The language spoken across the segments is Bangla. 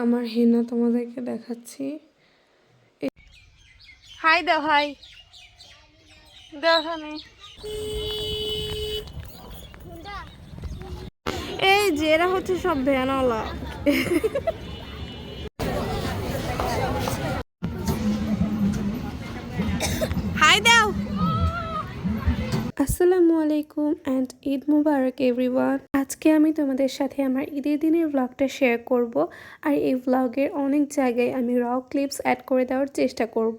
আমার হেনা তোমাদেরকে দেখাচ্ছি। হাই দাও, হাই দেখানে এই যে এরা হচ্ছে সব ভ্যানওয়ালা। হাই দাও। আসসালামু আলাইকুম অ্যান্ড ঈদ মুবারক এভরিওয়ান। আজকে আমি তোমাদের সাথে আমার ঈদের দিনের ব্লগটা শেয়ার করব। আর এই ব্লগের অনেক জায়গায় আমি র ক্লিপস অ্যাড করে দেওয়ার চেষ্টা করব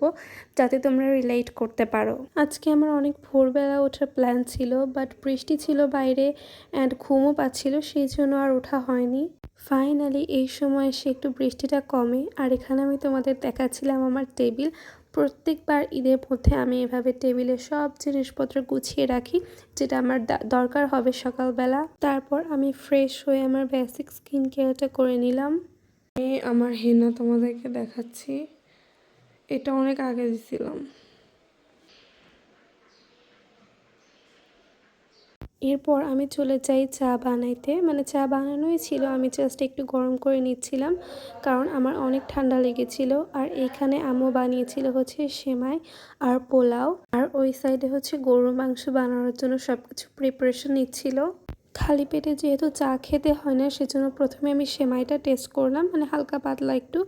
যাতে তোমরা রিলেট করতে পারো। আজকে আমার অনেক ভোরবেলা ওঠার প্ল্যান ছিল, বাট বৃষ্টি ছিল বাইরে অ্যান্ড ঘুমও পাচ্ছিল, সেই জন্য আর ওঠা হয়নি। ফাইনালি এই সময় এসে একটু বৃষ্টিটা কমে। আর এখানে আমি তোমাদের দেখাচ্ছিলাম আমার টেবিল। প্রত্যেকবার ঈদের মধ্যে আমি এভাবে টেবিলে সব জিনিসপত্র গুছিয়ে রাখি যেটা আমার দরকার হবে সকালবেলা। তারপর আমি ফ্রেশ হয়ে আমার বেসিক স্কিন কেয়ারটা করে নিলাম। আমি আমার হেনা তোমাদেরকে দেখাচ্ছি। এটা অনেক আগে দিছিলাম। এরপর আমি চলে যাই চা বানাইতে, মানে চা বানানোই ছিল, আমি জাস্ট একটু গরম করে নিচ্ছিলাম কারণ আমার অনেক ঠান্ডা লেগেছিল। আর এইখানে আম্মু বানিয়েছিল হচ্ছে সেমাই আর পোলাও, আর ওই সাইডে হচ্ছে গরুর মাংস বানানোর জন্য সব কিছু প্রিপারেশন নিচ্ছিল। খালি পেটে যেহেতু চা খেতে হয় না, সেজন্য প্রথমে আমি সেমাইটা টেস্ট করলাম, মানে হালকা পাতলা একটু,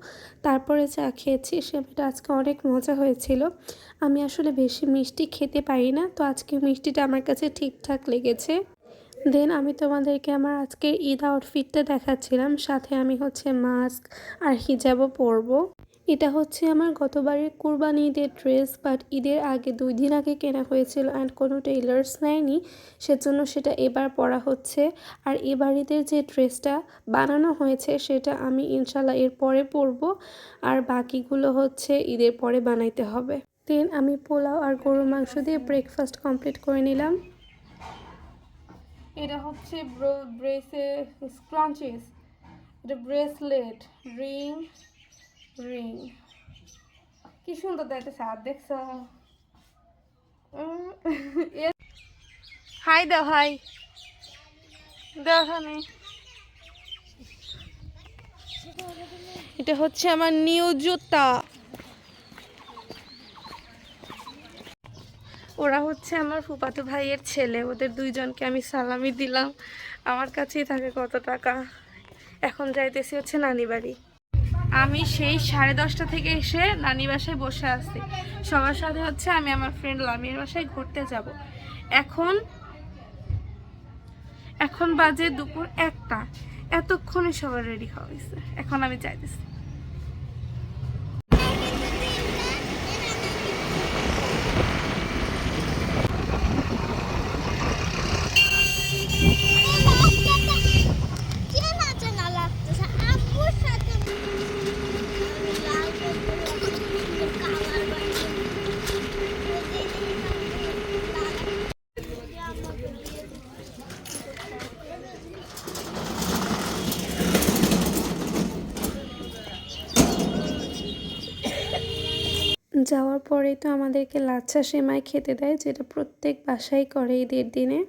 তারপরে চা খেয়েছি। সেমাইটা আজকে অনেক মজা হয়েছিল। আমি আসলে বেশি মিষ্টি খেতে পারি না, তো আজকে মিষ্টিটা আমার কাছে ঠিকঠাক লেগেছে। দেন আমি তোমাদেরকে আমার আজকের ঈদ আউটফিটটা দেখাচ্ছিলাম, সাথে আমি হচ্ছে মাস্ক আর হিজাবও পরবো। এটা হচ্ছে আমার গতবারের কুরবানি ঈদের ড্রেস, বাট ঈদের আগে 2 দিন আগে কেনা হয়েছিল অ্যান্ড কোনো টেইলার্স নেয়নি, সেজন্য সেটা এবার পরা হচ্ছে। আর এবার ঈদের যে ড্রেসটা বানানো হয়েছে সেটা আমি ইনশাল্লাহ এর পরে পরবো, আর বাকিগুলো হচ্ছে ঈদের পরে বানাইতে হবে। দেন আমি পোলাও আর গরুর মাংস দিয়ে ব্রেকফাস্ট কমপ্লিট করে নিলাম। এটা হচ্ছে ক্রাঞ্চিস, এটা ব্রেসলেট, রিং রিং কি সুন্দর দেখতেছে। আর দেখছ হাই দাও, হাই দেখানে। এটা হচ্ছে আমার নিউ জুতা। ওরা হচ্ছে আমার ফুফাতো ভাইয়ের ছেলে, ওদের দুইজনকে আমি সালামি দিলাম। আমার কাছেই থাকে কত টাকা। এখন যাইতেছি হচ্ছে নানি বাড়ি। আমি সেই 10:30 থেকে এসে নানি বাসায় বসে আছি সবার সাথে। হচ্ছে আমি আমার ফ্রেন্ড লামিয়ার বাসায় ঘুরতে যাব। এখন এখন বাজে দুপুর 1টা। এতক্ষণে সবার রেডি হওয়া হয়েছে, এখন আমি যাইতেছি। যাওয়ার পরেই তো আমাদেরকে লাচ্ছা সেমাই খেতে দেয়, যেটা প্রত্যেক বাসায় করে ঈদের দিনে।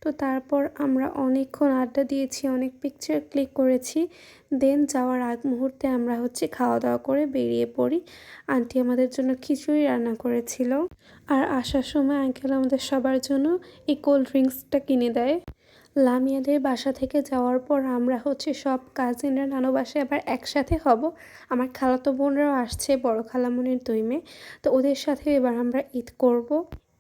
তো তারপর আমরা অনেকক্ষণ আড্ডা দিয়েছি, অনেক পিকচার ক্লিক করেছি। দেন যাওয়ার আগ মুহূর্তে আমরা হচ্ছে খাওয়া দাওয়া করে বেরিয়ে পড়ি। আন্টি আমাদের জন্য খিচুড়ি রান্না করেছিল, আর আসার সময় আঙ্কেল আমাদের সবার জন্য এই কোল্ড ড্রিঙ্কসটা কিনে দেয়। লামিয়াদের বাসা থেকে যাওয়ার পর আমরা হচ্ছে সব কাজিনরা নানু বাসায় আবার একসাথে হব। আমার খালাতো বোনরাও আসছে, বড় খালামণির 2 মেয়ে, তো ওদের সাথে এবার আমরা ঈদ করব।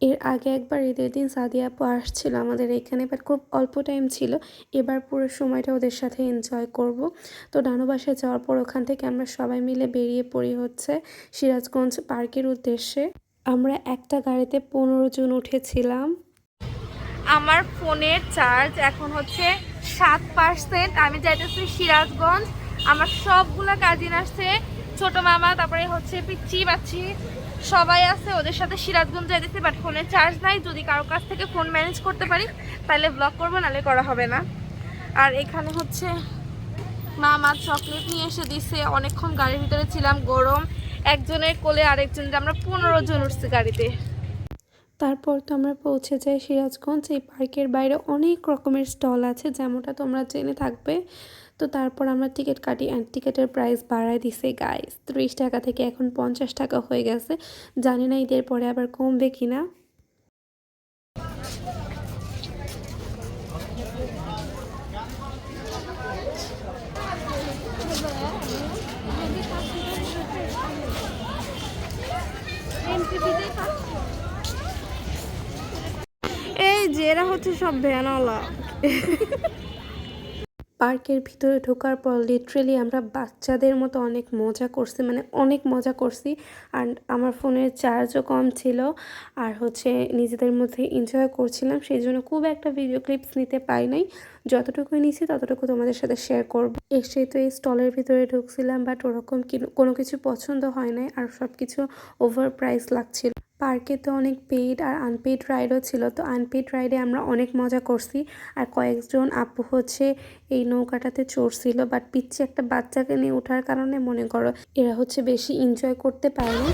এর আগে একবার ঈদের দিন সাদিয়া আপু আসছিল আমাদের এখানে, বাট খুব অল্প টাইম ছিল। এবার পুরো সময়টা ওদের সাথে এনজয় করব। তো নানু বাসায় যাওয়ার পর ওখান থেকে আমরা সবাই মিলে বেরিয়ে পড়ি হচ্ছে সিরাজগঞ্জ পার্কের উদ্দেশ্যে। আমরা একটা গাড়িতে 15 জন উঠেছিলাম। আমার ফোনের চার্জ এখন হচ্ছে 7%। আমি যাইতেছি সিরাজগঞ্জ। আমার সবগুলা কাজিন আসছে, ছোট মামা, তারপরে হচ্ছে পিচ্চি বাচ্চি সবাই আছে, ওদের সাথে সিরাজগঞ্জ যাইতেছি। বাট ফোনে চার্জ নাই, যদি কারো কাছ থেকে ফোন ম্যানেজ করতে পারি তাহলে ব্লগ করবো, নাহলে করা হবে না। আর এখানে হচ্ছে মামা চকলেট নিয়ে এসে দিছে। অনেকক্ষণ গাড়ির ভিতরে ছিলাম, গরম, একজনের কোলে আরেকজন, আমরা 15 জন উঠছি গাড়িতে। তারপর তো আমরা পৌঁছে যাই সিরাজগঞ্জ। এই পার্কের বাইরে অনেক রকমের স্টল আছে, যেমনটা তোমরা জেনে থাকবে। তো তারপর আমরা টিকিট কাটি অ্যান্ড টিকিটের প্রাইস বাড়ায় দিছে গাইস, 30 টাকা থেকে এখন 50 টাকা হয়ে গেছে। জানি না ঈদের পরে আবার কমবে কিনা। এই যে এরা হচ্ছে সব ভ্যানওয়ালা। পার্কের ভিতরে ঢোকার পর লিটারেলি আমরা বাচ্চাদের মতো অনেক মজা করছি, মানে অনেক মজা করছি। আর আমার ফোনের চার্জও কম ছিল, আর হচ্ছে নিজেদের মধ্যে এনজয় করছিলাম, সেই জন্য খুব একটা ভিডিও ক্লিপস নিতে পারি নাই। যতটুকুই নিয়েছি ততটুকু তোমাদের সাথে শেয়ার করব। এসেই তো এই স্টলের ভিতরে ঢুকছিলাম, বাট ওরকম কোনো কিছু পছন্দ হয় নাই, আর সব কিছু ওভার প্রাইস লাগছিল। পার্কে তো অনেক পেইড আর আনপেইড রাইডও ছিল, তো আনপেইড রাইডে আমরা অনেক মজা করছি। আর কয়েকজন আপু হচ্ছে এই নৌকাটাতে চড়ছিল, বাট পিচ্ছি একটা বাচ্চাকে নিয়ে ওঠার কারণে মনে করো এরা হচ্ছে বেশি এনজয় করতে পারেনি।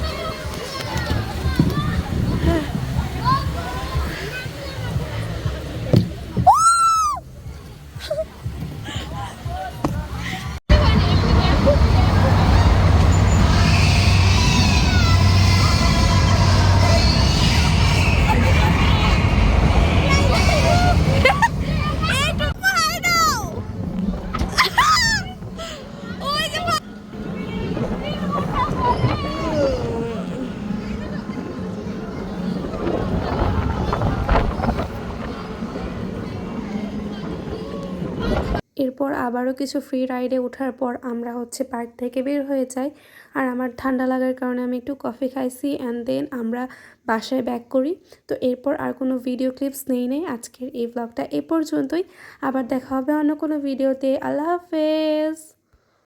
এরপর আবারও কিছু ফ্রি রাইডে ওঠার পর আমরা হচ্ছে পার্ক থেকে বের হয়ে যাই। আর আমার ঠান্ডা লাগার কারণে আমি একটু কফি খাইছি অ্যান্ড দেন আমরা বাসায় ব্যাক করি। তো এরপর আর কোনো ভিডিও ক্লিপস নেই। আজকের এই ব্লগটা এ পর্যন্তই। আবার দেখা হবে অন্য কোনো ভিডিওতে। আল্লাহ হাফেজ।